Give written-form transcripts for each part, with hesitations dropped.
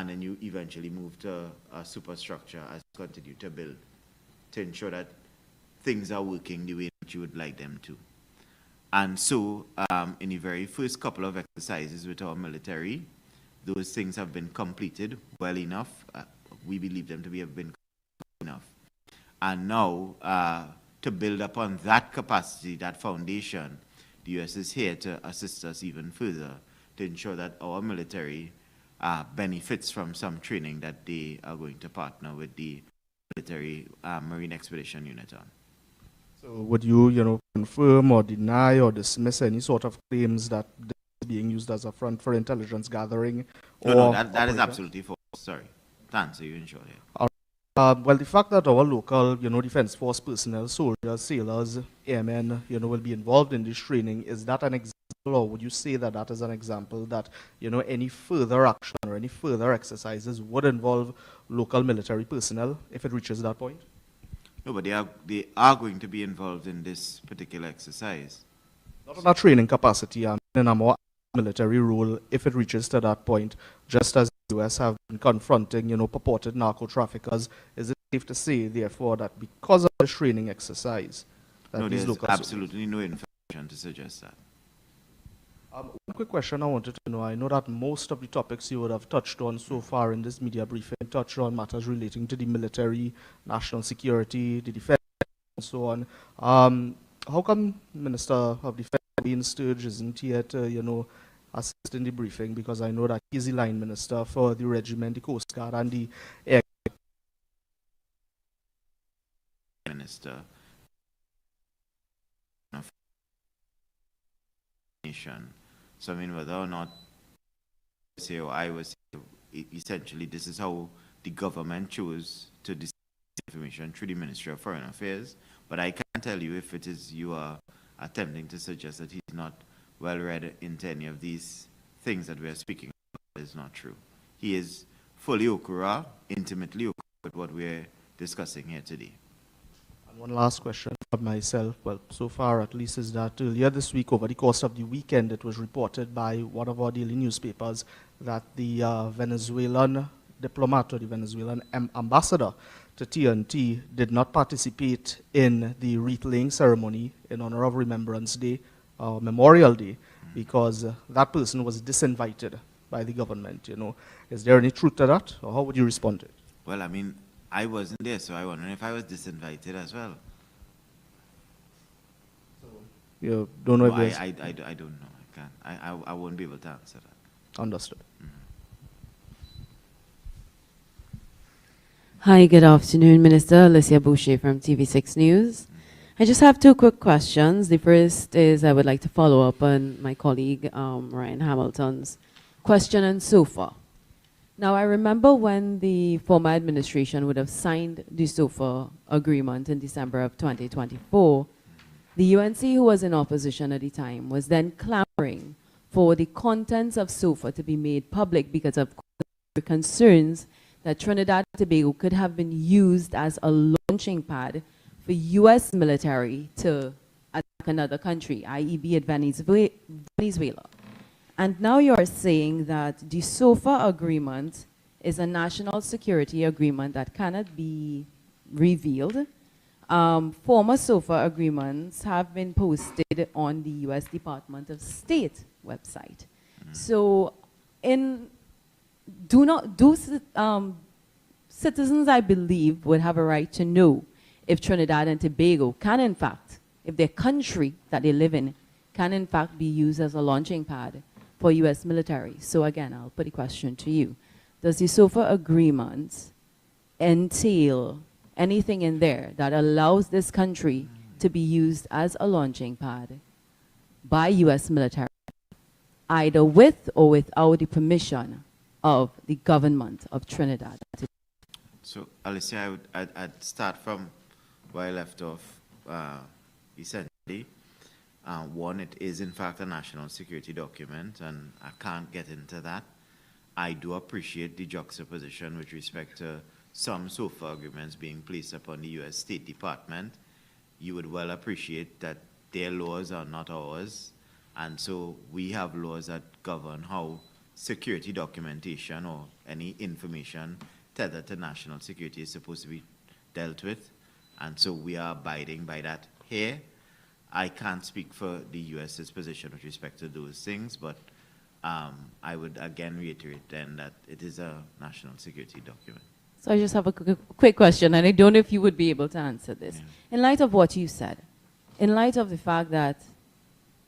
and then you eventually move to a superstructure as you continue to build to ensure that things are working the way that you would like them to. And so, in the very first couple of exercises with our military, those things have been completed well enough. We believe them to have been enough. And now, to build upon that capacity, that foundation, the U.S. is here to assist us even further to ensure that our military benefits from some training that they are going to partner with the military Marine Expedition Unit on. So would you, confirm or deny or dismiss any sort of claims that this is being used as a front for intelligence gathering? No, that is absolutely false. Sorry. To answer you in short here. Well, the fact that our local, Defense Force personnel, soldiers, sailors, airmen, will be involved in this training, is that an example, or would you say that that is an example that, any further action or any further exercises would involve local military personnel if it reaches that point? No, but they are going to be involved in this particular exercise. Not in a training capacity, in a more military role if it reaches to that point, just as the U.S. have been confronting, purported narco-traffickers. Is it safe to say, therefore, that because of the training exercise, that no, these there's local absolutely no information to suggest that. One quick question I wanted to know. I know that most of the topics you would have touched on so far in this media briefing touched on matters relating to the military, national security, the defense, and so on. How come Minister of Defense, Ian Sturge, isn't here to, assist in the briefing? Because I know that he's the line minister for the regiment, the Coast Guard, and the Air Minister. Nation. So I mean, whether or not say or I was essentially this is how the government chose to disseminate information through the Ministry of Foreign Affairs. But I can't tell you if it is you are attempting to suggest that he's not well read into any of these things that we are speaking about. Is not true. He is fully okra, intimately okra with what we're discussing here today. One last question from myself, well, so far at least, is that earlier this week, over the course of the weekend, it was reported by one of our daily newspapers that the Venezuelan diplomat or the Venezuelan ambassador to TNT did not participate in the wreath-laying ceremony in honor of Remembrance Day, Memorial Day, because that person was disinvited by the government. Is there any truth to that, or how would you respond to it? Well, I mean, I wasn't there, so I wonder if I was disinvited as well. So you don't know? No, I don't know. I can't. I won't be able to answer that. Understood. Hi, good afternoon, Minister. Alicia Boucher from TV6 News. I just have two quick questions. The first is I would like to follow up on my colleague Ryan Hamilton's question on SOFA. Now, I remember when the former administration would have signed the SOFA agreement in December of 2024, the UNC, who was in opposition at the time, was then clamoring for the contents of SOFA to be made public because of concerns that Trinidad and Tobago could have been used as a launching pad for U.S. military to attack another country, i.e. be it Venezuela. And now you're saying that the SOFA agreement is a national security agreement that cannot be revealed. Former SOFA agreements have been posted on the U.S. Department of State website. So citizens, I believe, would have a right to know if Trinidad and Tobago can, in fact, if their country that they live in can, in fact, be used as a launching pad for U.S. military. So again, I'll put the question to you. Does the SOFA agreement entail anything in there that allows this country to be used as a launching pad by U.S. military, either with or without the permission of the government of Trinidad? So, Alicia, I'd start from where I left off, essentially. One, it is in fact a national security document, and I can't get into that. I do appreciate the juxtaposition with respect to some SOFA agreements being placed upon the U.S. State Department. You would well appreciate that their laws are not ours, and so we have laws that govern how security documentation or any information tethered to national security is supposed to be dealt with. And so we are abiding by that here. I can't speak for the U.S.'s position with respect to those things, but I would again reiterate then that it is a national security document. So I just have a quick question, and I don't know if you would be able to answer this. Yeah. In light of what you said, in light of the fact that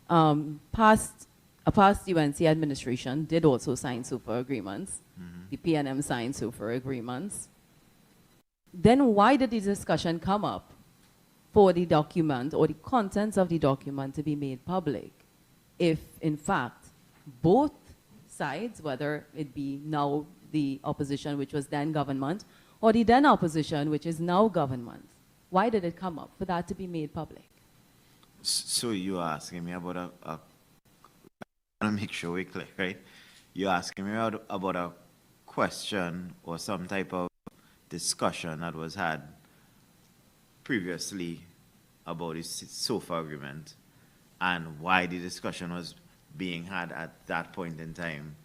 a past UNC administration did also sign SOFA agreements, the PNM signed SOFA agreements, then why did the discussion come up for the document or the contents of the document to be made public if, in fact, both sides, whether it be now the opposition, which was then government, or the then opposition, which is now government, why did it come up for that to be made public? So you're asking me about I want to make sure we're clear, right? You're asking me about a question or some type of discussion that was had previously about the SOFA agreement and why the discussion was being had at that point in time.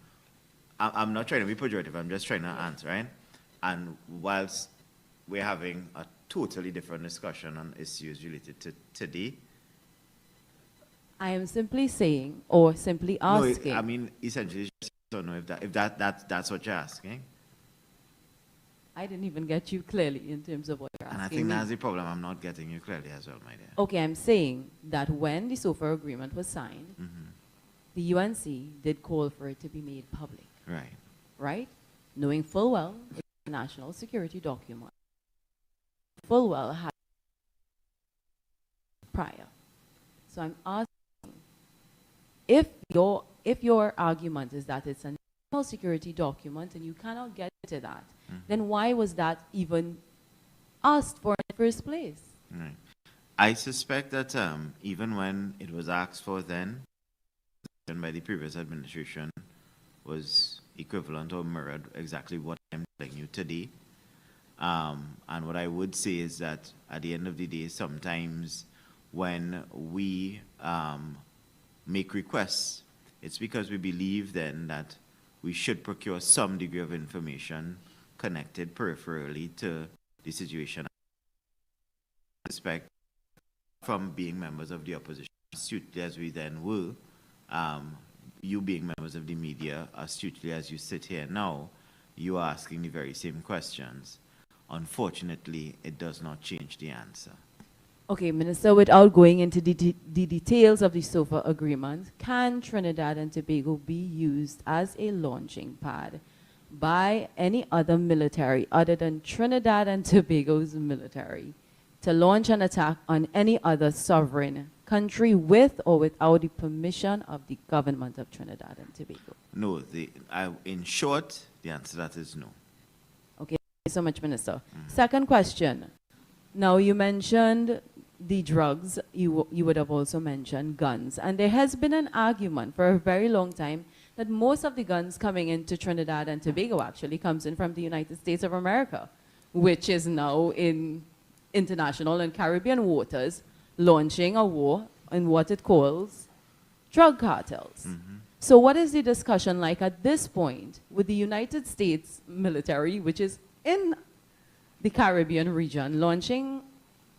I'm not trying to be pejorative, I'm just trying to answer, right? And whilst we're having a totally different discussion on issues related to today, I am simply saying, or simply asking. No, I mean, essentially, just don't know if that's what you're asking. I didn't even get you clearly in terms of what you're asking. And I think that's the problem. I'm not getting you clearly as well, my dear. Okay, I'm saying that when the SOFA agreement was signed, the UNC did call for it to be made public. Right. Right? Knowing full well it's a national security document. Full well had prior. So I'm asking, if your argument is that it's a national security document and you cannot get to that, then why was that even asked for in the first place? Right. I suspect that even when it was asked for then, by the previous administration, was equivalent or mirrored exactly what I'm telling you today. And what I would say is that at the end of the day, sometimes when we make requests, it's because we believe then that we should procure some degree of information connected peripherally to the situation. I suspect from being members of the opposition, astutely as we then were, you being members of the media, astutely as you sit here now, you are asking the very same questions. Unfortunately, it does not change the answer. Okay, Minister, without going into the details of the SOFA agreement, can Trinidad and Tobago be used as a launching pad by any other military other than Trinidad and Tobago's military to launch an attack on any other sovereign country with or without the permission of the government of Trinidad and Tobago? No, in short, the answer to that is no. Okay, thank you so much, Minister. Second question. Now, you mentioned the drugs, you would have also mentioned guns. And there has been an argument for a very long time that most of the guns coming into Trinidad and Tobago actually comes in from the United States of America, which is now in international and Caribbean waters launching a war in what it calls drug cartels. So what is the discussion like at this point with the United States military, which is in the Caribbean region, launching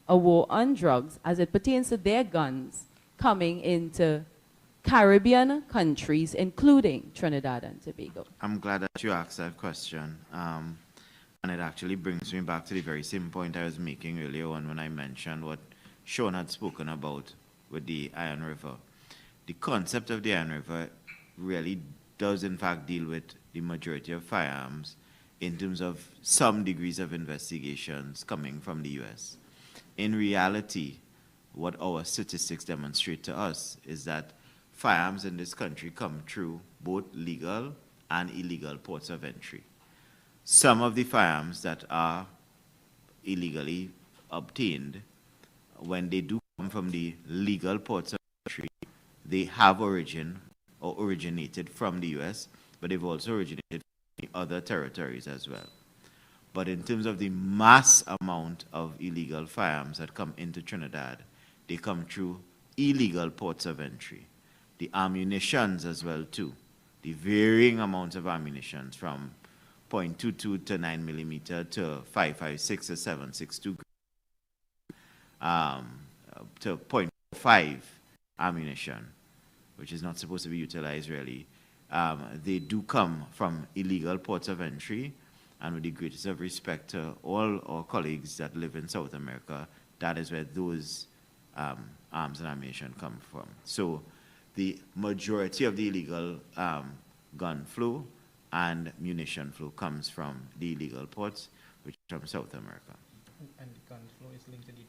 a war on drugs as it pertains to their guns coming into Caribbean countries, including Trinidad and Tobago? I'm glad that you asked that question. And it actually brings me back to the very same point I was making earlier on when I mentioned what Sean had spoken about with the I.A.N. River. The concept of the I.A.N. River really does in fact deal with the majority of firearms in terms of some degrees of investigations coming from the U.S. In reality, what our statistics demonstrate to us is that firearms in this country come through both legal and illegal ports of entry. Some of the firearms that are illegally obtained, when they do come from the legal ports of entry, they have origin or originated from the U.S., but they've also originated from the other territories as well. But in terms of the mass amount of illegal firearms that come into Trinidad, they come through illegal ports of entry. The ammunitions as well too the varying amounts of ammunition from .22 to 9 millimeter to 5.56 or 7.62 to .5 ammunition, which is not supposed to be utilized really. They do come from illegal ports of entry, and with the greatest of respect to all our colleagues that live in South America, that is where those arms and ammunition come from. So the majority of the illegal gun flow and munition flow comes from the illegal ports, which are from South America. And the gun flow is linked to the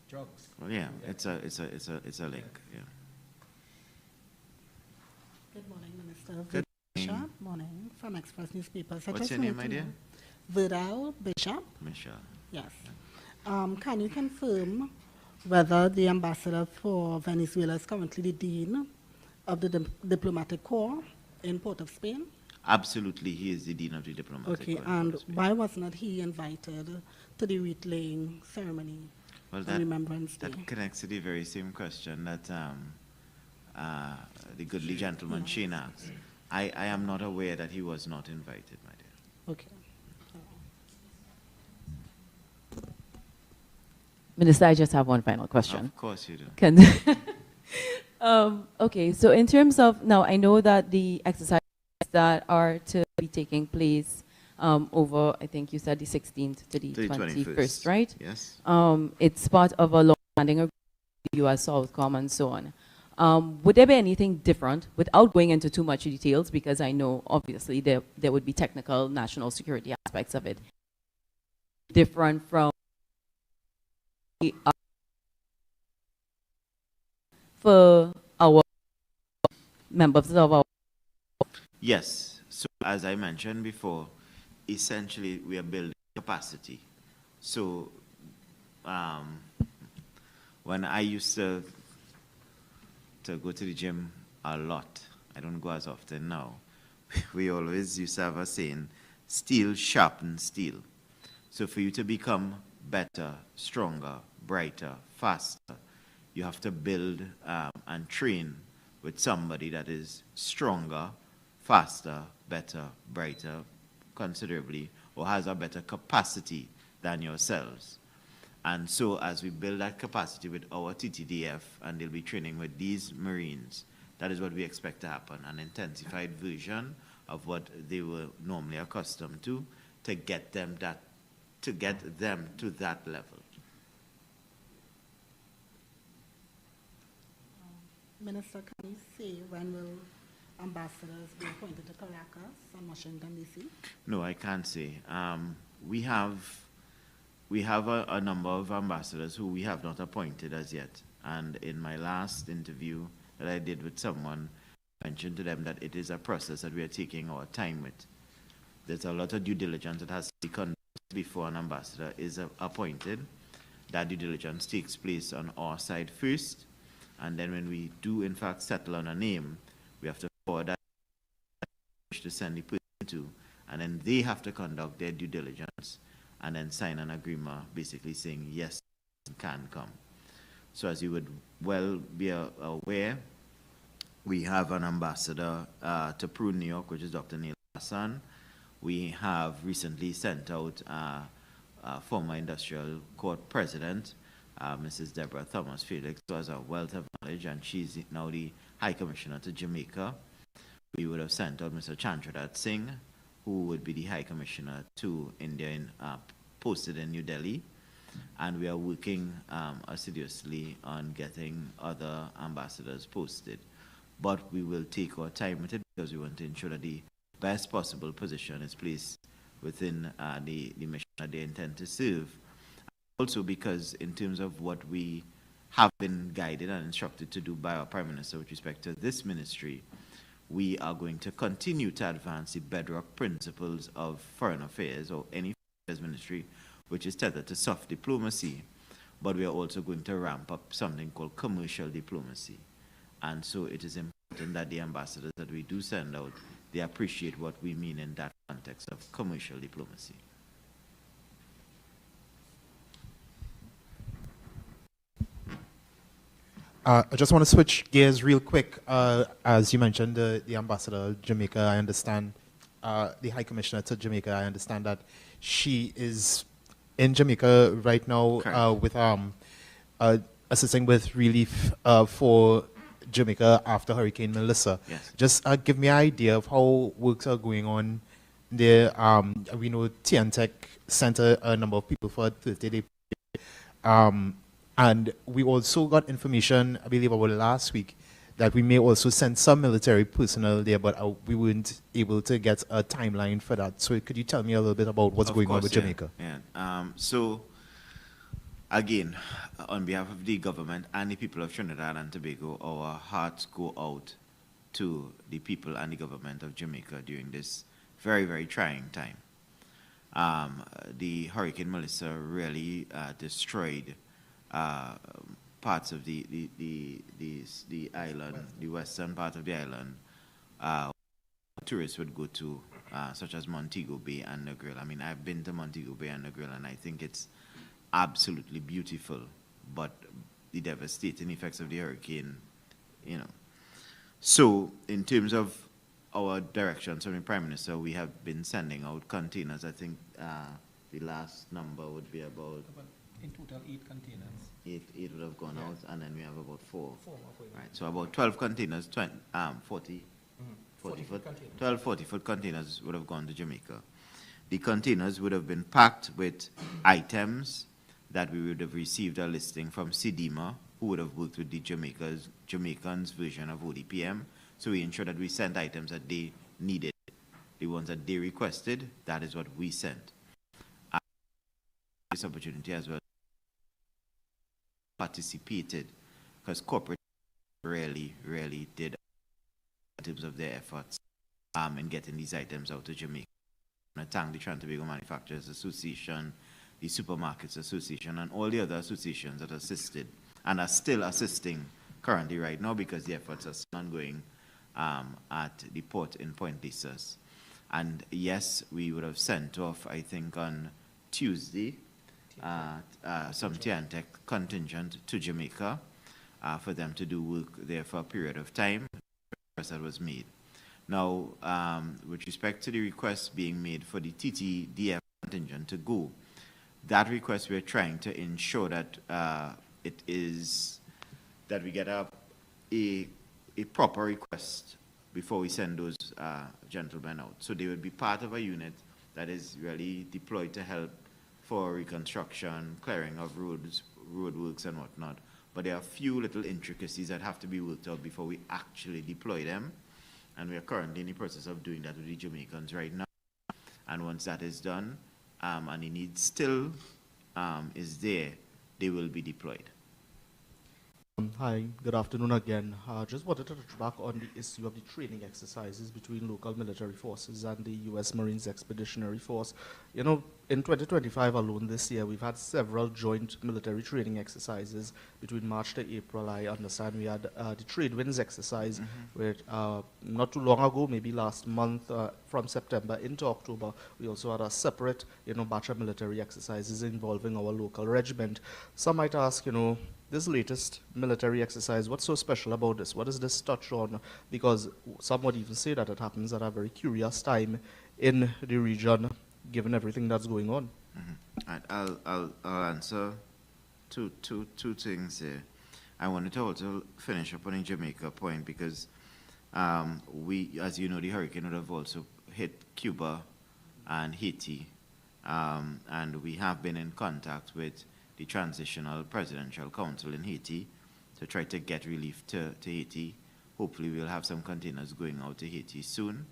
drugs. Well, yeah, it's a link. Yeah. Good morning, Minister. Good Bishop, morning, from Express Newspapers. What's your name, my dear? Vidal Bishop. Michelle. Yes. Can you confirm whether the ambassador for Venezuela is currently the dean of the diplomatic corps in Port of Spain? Absolutely, he is the dean of the diplomatic corps. Okay, and why was not he invited to the wreath-laying ceremony Well, on Remembrance Day? that connects to the very same question that the goodly gentleman Shane asked. I am not aware that he was not invited, my dear. Okay. Minister, I just have one final question. Of course you do. Can okay, so in terms of, now I know that the exercises that are to be taking place over, I think you said the 16th to the 21st, right? Yes. It's part of a long-standing agreement with the U.S. Southcom and so on. Would there be anything different, without going into too much details, because I know obviously there would be technical national security aspects of it, different from for our members of our... Yes. So as I mentioned before, essentially we are building capacity. So when I used to go to the gym a lot, I don't go as often now, we always used to have a saying, steel sharpens steel. So for you to become better, stronger, brighter, faster, you have to build and train with somebody that is stronger, faster, better, brighter, considerably, or has a better capacity than yourselves. And so as we build that capacity with our TTDF, and they'll be training with these Marines, that is what we expect to happen, an intensified version of what they were normally accustomed to get them to that level. Minister, can you say when will ambassadors be appointed to Caracas and Washington, D.C.? No, I can't say. We have a number of ambassadors who we have not appointed as yet. And in my last interview that I did with someone, I mentioned to them that it is a process that we are taking our time with. There's a lot of due diligence that has to be conducted before an ambassador is appointed. That due diligence takes place on our side first. And then when we do, in fact, settle on a name, we have to forward that to send the person to. And then they have to conduct their due diligence and then sign an agreement basically saying, yes, can come. So as you would well be aware, we have an ambassador to Peru, New York, which is Dr. Neil Hassan. We have recently sent out former industrial court president, Mrs. Deborah Thomas Felix, who has a wealth of knowledge, and she's now the High Commissioner to Jamaica. We would have sent out Mr. Chandradat Singh, who would be the High Commissioner to India, posted in New Delhi. And we are working assiduously on getting other ambassadors posted. But we will take our time with it because we want to ensure that the best possible position is placed within the mission that they intend to serve. Also because in terms of what we have been guided and instructed to do by our Prime Minister with respect to this ministry, we are going to continue to advance the bedrock principles of foreign affairs or any affairs ministry, which is tethered to soft diplomacy, but we are also going to ramp up something called commercial diplomacy. And so it is important that the ambassadors that we do send out, they appreciate what we mean in that context of commercial diplomacy. I just want to switch gears real quick. As you mentioned, the ambassador of Jamaica, I understand, the High Commissioner to Jamaica, I understand that she is in Jamaica right now Correct. with assisting with relief for Jamaica after Hurricane Melissa. Yes. Just give me an idea of how works are going on there. We know TNTech sent a number of people for a 30-day. And we also got information, I believe about last week, that we may also send some military personnel there, but we weren't able to get a timeline for that. So could you tell me a little bit about what's going on with Jamaica? Yeah. So, again, on behalf of the government and the people of Trinidad and Tobago, our hearts go out to the people and the government of Jamaica during this very, very trying time. The Hurricane Melissa really destroyed parts of the island, the western part of the island. Tourists would go to, such as Montego Bay and Negril. I mean, I've been to Montego Bay and Negril, and I think it's absolutely beautiful, but the devastating effects of the hurricane, you know. So, in terms of our directions from the Prime Minister, we have been sending out containers. I think the last number would be about... In total, 8 containers. Eight would have gone out, and then we have about 4. 4 more going. Right, so about 12 containers, 40 foot, 12 40-foot containers would have gone to Jamaica. The containers would have been packed with items that we would have received a listing from SIDIMA, who would have worked with the Jamaicans version of ODPM. So we ensured that we sent items that they needed. The ones that they requested, that is what we sent. And this opportunity as well participated, because corporate really did in terms of their efforts in getting these items out to Jamaica. I thank the Trinidad and Tobago Manufacturers Association, the Supermarkets Association, and all the other associations that assisted and are still assisting currently right now, because the efforts are still ongoing at the port in Point Lisas. And yes, we would have sent off, I think, on Tuesday, some TNTech contingent to Jamaica for them to do work there for a period of time. That was made. Now, with respect to the request being made for the TTDF contingent to go, that request we're trying to ensure that it is that we get a proper request before we send those gentlemen out. So they would be part of a unit that is really deployed to help for reconstruction, clearing of roads, roadworks and whatnot. But there are a few little intricacies that have to be worked out before we actually deploy them. And we are currently in the process of doing that with the Jamaicans right now. And once that is done, and the need still is there, they will be deployed. Hi, good afternoon again. Just wanted to touch back on the issue of the training exercises between local military forces and the U.S. Marines Expeditionary Force. You know, in 2025 alone this year, we've had several joint military training exercises between March to April. I understand we had the Trade Winds exercise, where not too long ago, maybe last month, from September into October, we also had a separate, batch of military exercises involving our local regiment. Some might ask, this latest military exercise, what's so special about this? What does this touch on? Because some would even say that it happens at a very curious time in the region, given everything that's going on. Right, I'll answer two things here. I wanted to also finish up on the Jamaica point, because we, as you know, the hurricane would have also hit Cuba and Haiti, and we have been in contact with the Transitional Presidential Council in Haiti to try to get relief to Haiti. Hopefully we'll have some containers going out to Haiti soon.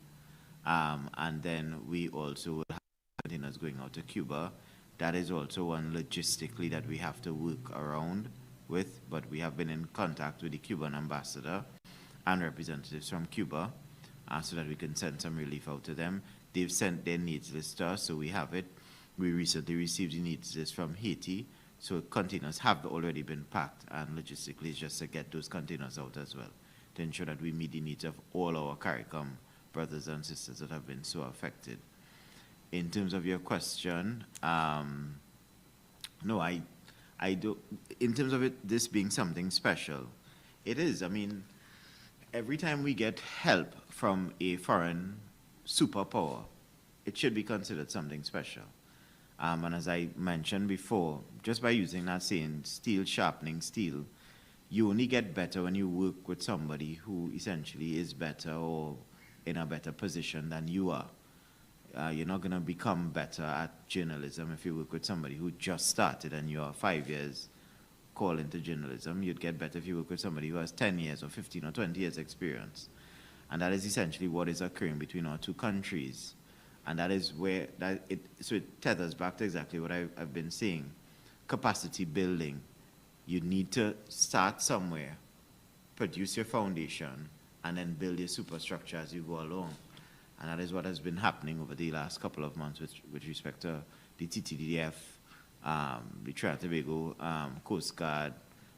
And then we also will have containers going out to Cuba. That is also one logistically that we have to work around with, but we have been in contact with the Cuban ambassador and representatives from Cuba so that we can send some relief out to them. They've sent their needs list to us, so we have it. We recently received the needs list from Haiti. So containers have already been packed, and logistically it's just to get those containers out as well, to ensure that we meet the needs of all our CARICOM brothers and sisters that have been so affected. In terms of your question, no, I do. In terms of this being something special, It is. I mean, every time we get help from a foreign superpower, it should be considered something special. And as I mentioned before, just by using that saying, steel sharpening steel, you only get better when you work with somebody who essentially is better or in a better position than you are. You're not going to become better at journalism if you work with somebody who just started and you are 5 years call into journalism. You'd get better if you work with somebody who has 10 years or 15 or 20 years experience. And that is essentially what is occurring between our two countries. And that is where, so it tethers back to exactly what I've been saying. Capacity building. You need to start somewhere, produce your foundation, and then build your superstructure as you go along. And that is what has been happening over the last couple of months with respect to the TTDF, the Trinidad and Tobago Coast Guard,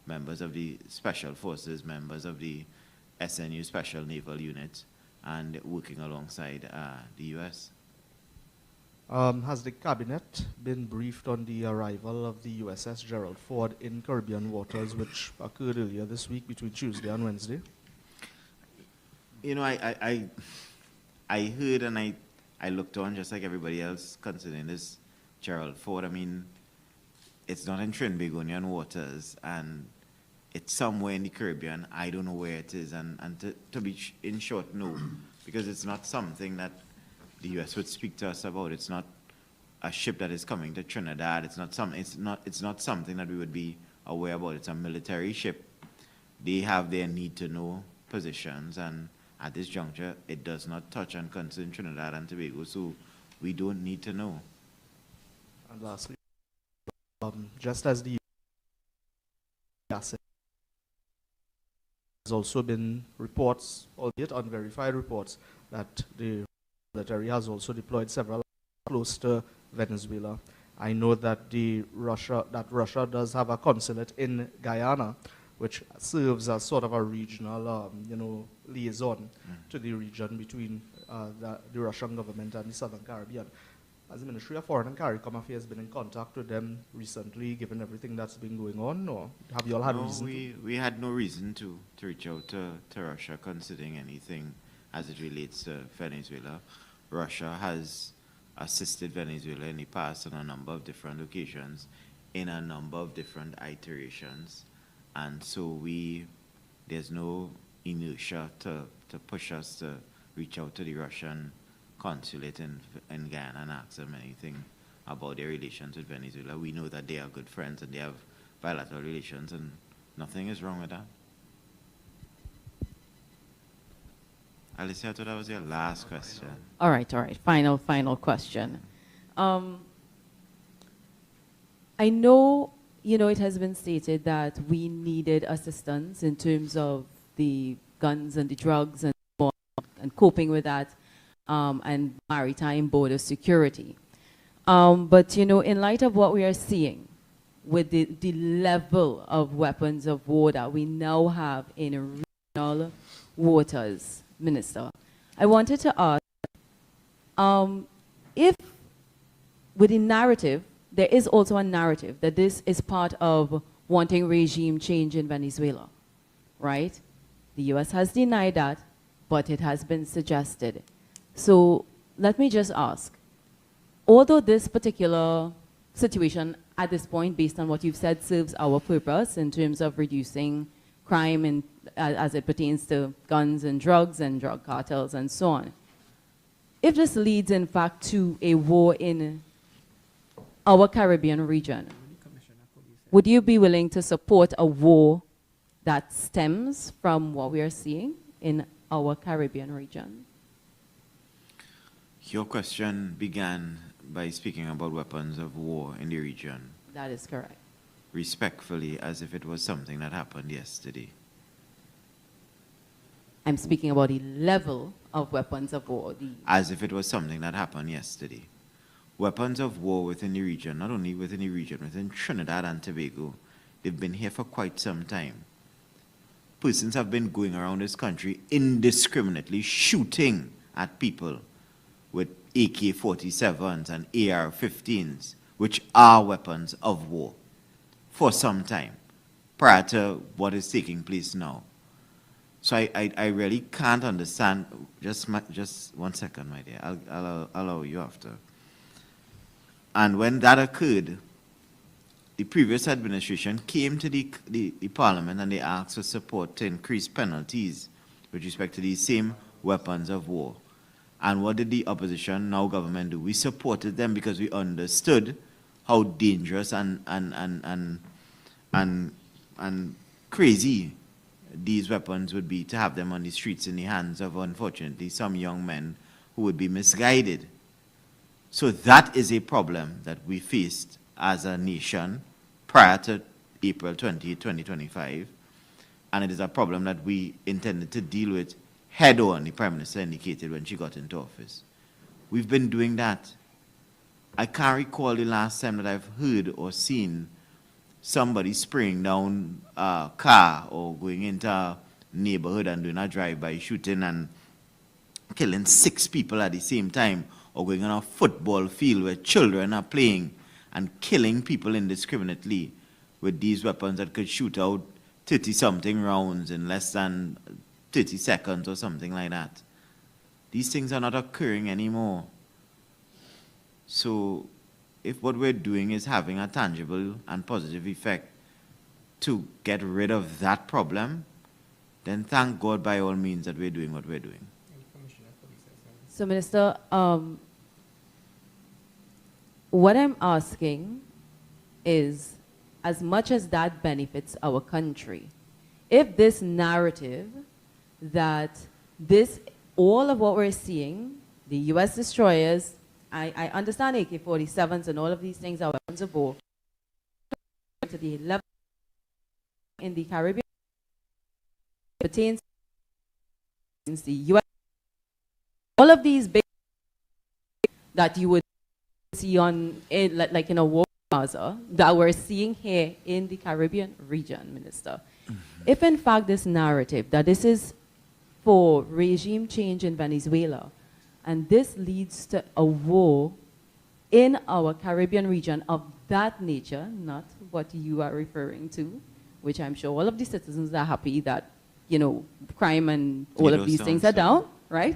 members of the Special Forces, members of the SNU Special Naval Unit, and working alongside the U.S. Has the cabinet been briefed on the arrival of the USS Gerald Ford in Caribbean waters, which occurred earlier this week between Tuesday and Wednesday? You know, I heard and I looked on just like everybody else considering this Gerald Ford. I mean, it's not in Trinbagonian waters, and it's somewhere in the Caribbean. I don't know where it is, and to be in short, no, because it's not something that the U.S. would speak to us about. It's not a ship that is coming to Trinidad. It's not something that we would be aware about. It's a military ship. They have their need-to-know positions, and at this juncture, it does not touch and concern Trinidad and Tobago, so we don't need to know. And lastly, just as the asset, there's also been reports, albeit unverified reports, that the military has also deployed several close to Venezuela. I know that Russia does have a consulate in Guyana, which serves as sort of a regional, liaison to the region between the Russian government and the Southern Caribbean. Has the Ministry of Foreign and CARICOM Affairs been in contact with them recently, given everything that's been going on, or have you all had reason to? We had no reason to reach out to Russia considering anything as it relates to Venezuela. Russia has assisted Venezuela in the past on a number of different occasions, in a number of different iterations. And so there's no inertia to push us to reach out to the Russian consulate in Guyana and ask them anything about their relations with Venezuela. We know that they are good friends and they have bilateral relations, and nothing is wrong with that. Alicia, I thought that was your last question. All right. Final question. I know, it has been stated that we needed assistance in terms of the guns and the drugs and coping with that, and maritime border security. But, in light of what we are seeing with the level of weapons of war that we now have in regional waters, Minister, I wanted to ask, if with the narrative, there is also a narrative that this is part of wanting regime change in Venezuela, right? The U.S. has denied that, but it has been suggested. So let me just ask, although this particular situation at this point, based on what you've said, serves our purpose in terms of reducing crime as it pertains to guns and drug cartels and so on, if this leads in fact to a war in our Caribbean region, would you be willing to support a war that stems from what we are seeing in our Caribbean region? Your question began by speaking about weapons of war in the region. That is correct. Respectfully, as if it was something that happened yesterday. I'm speaking about the level of weapons of war. As if it was something that happened yesterday. Weapons of war within the region, not only within the region, within Trinidad and Tobago, they've been here for quite some time. Persons have been going around this country indiscriminately shooting at people with AK-47s and AR-15s, which are weapons of war, for some time, prior to what is taking place now. So I really can't understand. Just 1 second, my dear. I'll allow you after. And when that occurred, the previous administration came to the parliament and they asked for support to increase penalties with respect to these same weapons of war. And what did the opposition, now government, do? We supported them because we understood how dangerous and crazy these weapons would be to have them on the streets in the hands of, unfortunately, some young men who would be misguided. So that is a problem that we faced as a nation prior to April 20, 2025. And it is a problem that we intended to deal with head on, the Prime Minister indicated when she got into office. We've been doing that. I can't recall the last time that I've heard or seen somebody spraying down a car or going into a neighborhood and doing a drive-by shooting and killing 6 people at the same time, or going on a football field where children are playing and killing people indiscriminately with these weapons that could shoot out 30-something rounds in less than 30 seconds or something like that. These things are not occurring anymore. So if what we're doing is having a tangible and positive effect to get rid of that problem, then thank God by all means that we're doing what we're doing. So, Minister, what I'm asking is, as much as that benefits our country, if this narrative that all of what we're seeing, the U.S. destroyers, I understand AK-47s and all of these things are weapons of war, to the level in the Caribbean pertains to the U.S. All of these big that you would see like in a war plaza that we're seeing here in the Caribbean region, Minister. If in fact this narrative that this is for regime change in Venezuela, and this leads to a war in our Caribbean region of that nature, not what you are referring to, which I'm sure all of the citizens are happy that, you know, crime and all of these things are down, right?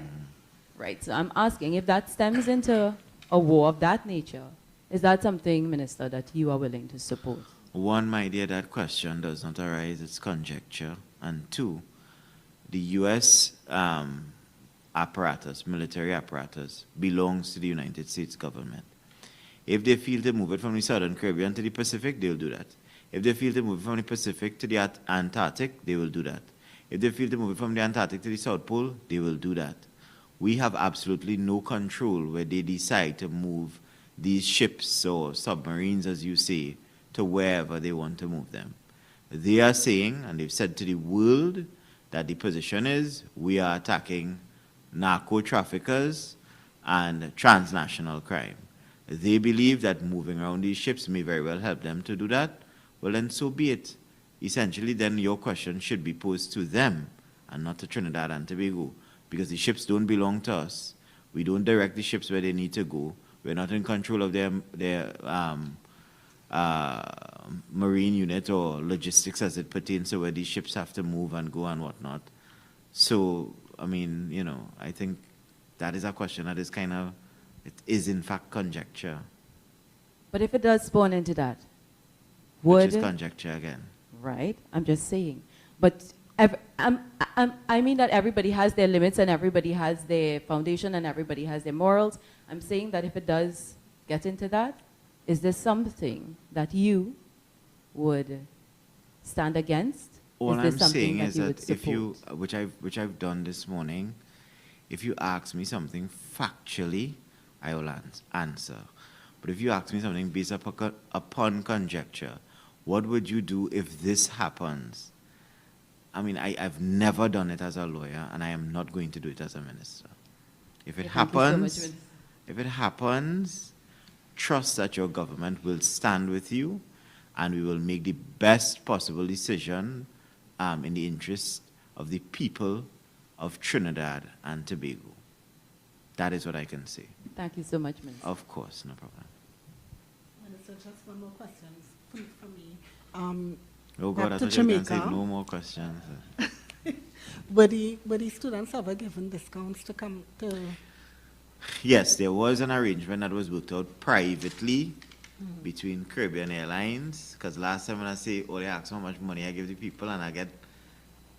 Right, so I'm asking if that stems into a war of that nature, is that something, Minister, that you are willing to support? One, my dear, that question does not arise, it's conjecture. And two, the U.S. Apparatus, military apparatus, belongs to the United States government. If they feel to move it from the Southern Caribbean to the Pacific, they'll do that. If they feel to move it from the Pacific to the Antarctic, they will do that. If they feel to move it from the Antarctic to the South Pole, they will do that. We have absolutely no control where they decide to move these ships or submarines, as you say, to wherever they want to move them. They are saying, and they've said to the world, that the position is we are attacking narco-traffickers and transnational crime. They believe that moving around these ships may very well help them to do that. Well, then so be it. Essentially, then your question should be posed to them and not to Trinidad and Tobago, because the ships don't belong to us. We don't direct the ships where they need to go. We're not in control of their marine unit or logistics as it pertains to where these ships have to move and go and whatnot. So, I mean, you know, I think that is a question that is kind of, it is in fact conjecture. But if it does spawn into that, which is conjecture again. Right, I'm just saying. But I mean that everybody has their limits and everybody has their foundation and everybody has their morals. I'm saying that if it does get into that, is this something that you would stand against? All is I'm saying is that if you, which I've done this morning, if you ask me something factually, I will answer. But if you ask me something based upon conjecture, what would you do if this happens? I mean, I've never done it as a lawyer, and I am not going to do it as a minister. If it happens, trust that your government will stand with you, and we will make the best possible decision in the interest of the people of Trinidad and Tobago. That is what I can say. Thank you so much, Minister. Of course, no problem. Minister, just one more question from me. Oh God, I thought you were going to say no more questions. Were the students ever given discounts to come to? Yes, there was an arrangement that was worked out privately between Caribbean Airlines, because last time when I say, oh, they ask how much money I give the people, and I get,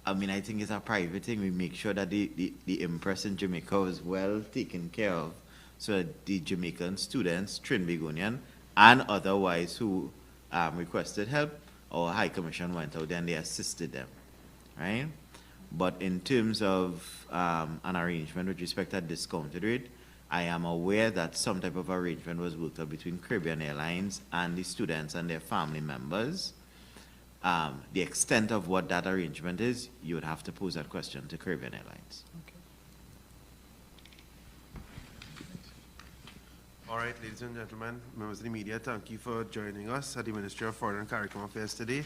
I mean, I think it's a private thing. We make sure that the Empress in Jamaica was well taken care of, so that the Jamaican students, Trinbagonian, and otherwise who requested help, our High Commission went out there and they assisted them, right? But in terms of an arrangement with respect to discounted rate, I am aware that some type of arrangement was worked out between Caribbean Airlines and the students and their family members. The extent of what that arrangement is, you would have to pose that question to Caribbean Airlines. All right, ladies and gentlemen, members of the media, thank you for joining us at the Ministry of Foreign and CARICOM Affairs today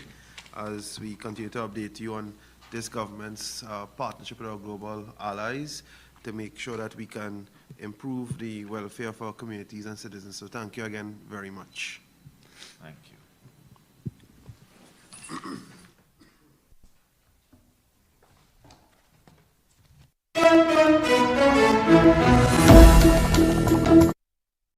as we continue to update you on this government's partnership with our global allies to make sure that we can improve the welfare of our communities and citizens. So thank you again very much. Thank you.